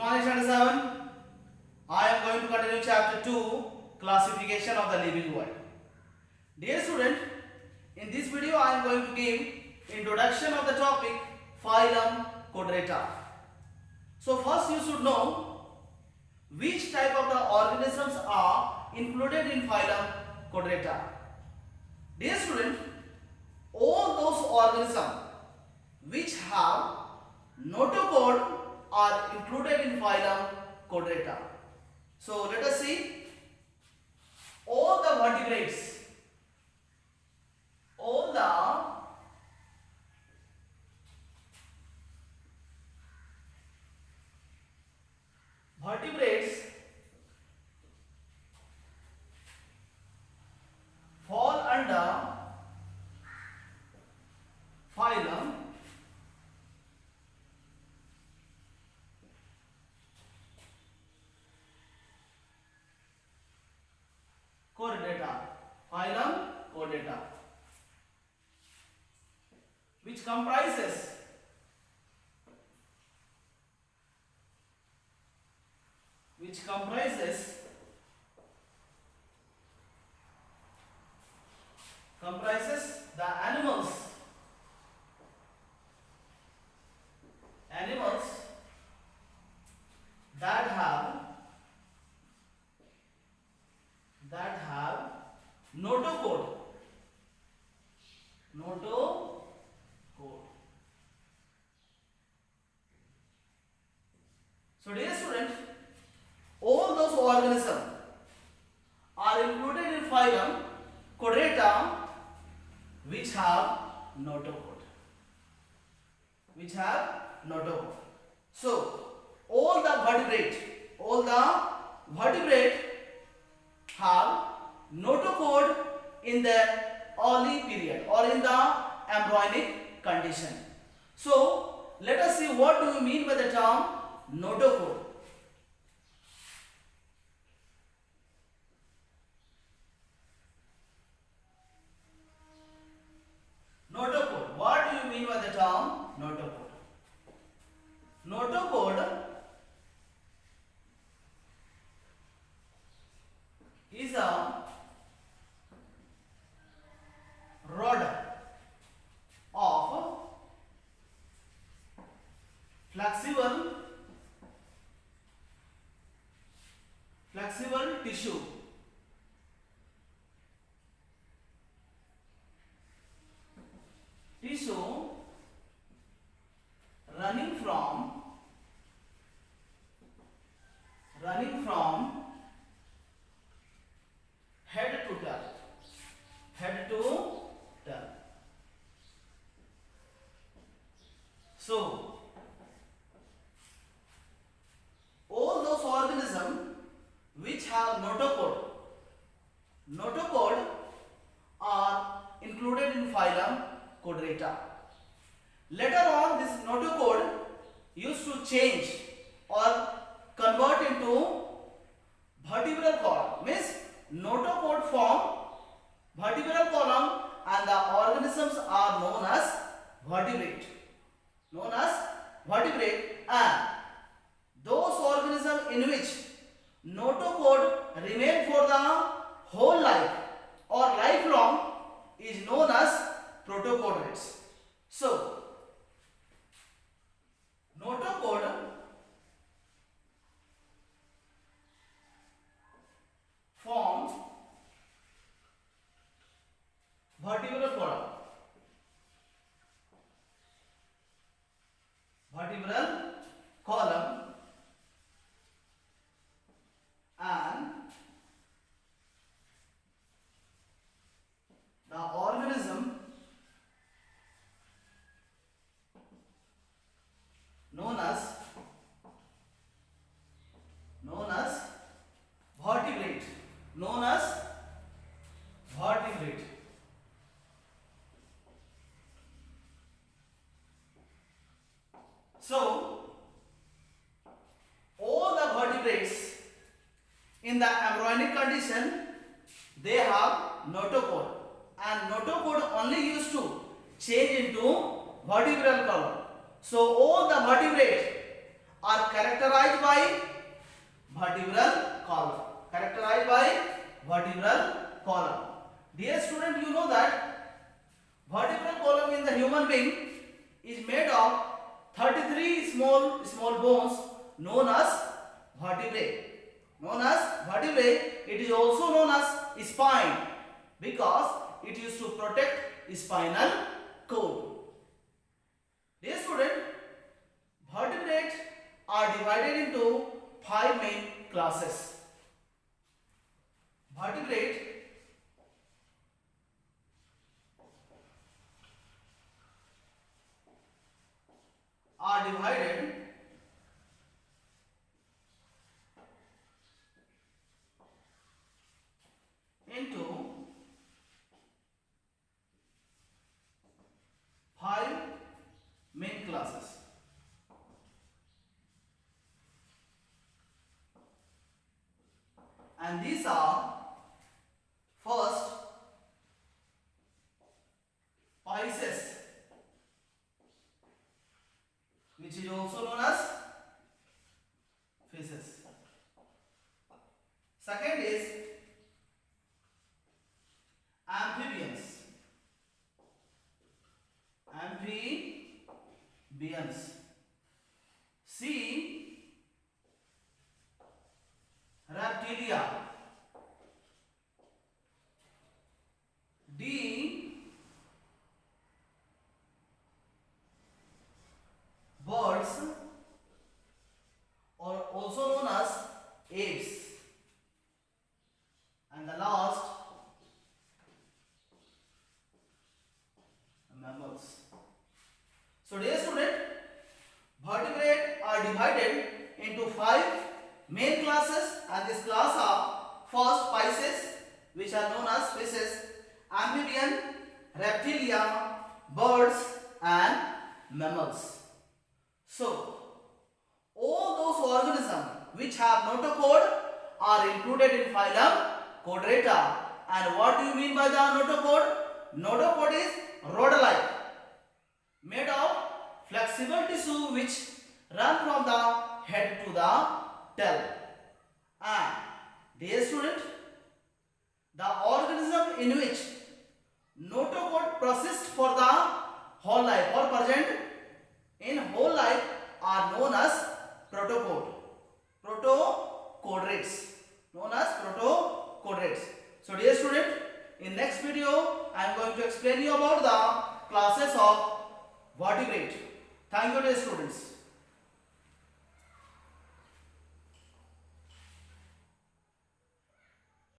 morning, standard 7. I am going to continue chapter 2, classification of the living world. Dear student, in this video I am going to give introduction of the topic phylum Chordata. So first you should know which type of the organisms are included in phylum Chordata. Dear student, all those organisms which have notochord are included in phylum Chordata. So let us see all the vertebrates, all the vertebrates fall under phylum Chordata. Phylum Chordata, which comprises the animals that have notochord. So dear student, all those organisms are included in phylum Chordata which have notochord. So all the vertebrate have notochord in the early period or in the embryonic condition. So let us see what do you mean by the term notochord. Notochord. What do you mean by the term notochord? Notochord is a rod of flexible tissue running from head to tail. So all those organisms which have notochord are included in phylum Chordata. Later on, this notochord used to change or convert into vertebral column. Means notochord form vertebral column and the organisms are known as vertebrate. And those organisms in which notochord remain for the whole life or lifelong is known as protochordates. So notochord form vertebral column and the organism known as vertebrate. So all the vertebrates in the embryonic condition, they have notochord, and notochord only used to change into vertebral column. So all the vertebrates are characterized by vertebral column. Characterized by vertebral column. Dear student, you know that vertebral column in the human being is made of 33 small bones known as vertebrae. Known as vertebrae, it is also known as spine because it used to protect spinal cord. Dear student, vertebrates are divided into 5 main classes. Vertebrates are divided into 5 main classes. And these are first Pisces, which is also known as fishes. Second is amphibians. Amphibians. C. Reptilia. D. Birds, or also known as apes. And the last, mammals. So dear student, vertebrates are divided into 5 main classes, and this class are first Pisces, which are known as fishes, amphibian, reptilia, birds and mammals. So all those organisms which have notochord are included in phylum Chordata. And what do you mean by the notochord? Notochord is rod-like, made of flexible tissue which run from the head to the tail. And dear student, the organism in which notochord persists for the whole life or present in whole life are known as protochord. Protochordates. Known as protochordates. So dear student, in next video I am going to explain you about the classes of vertebrate. Thank you dear students.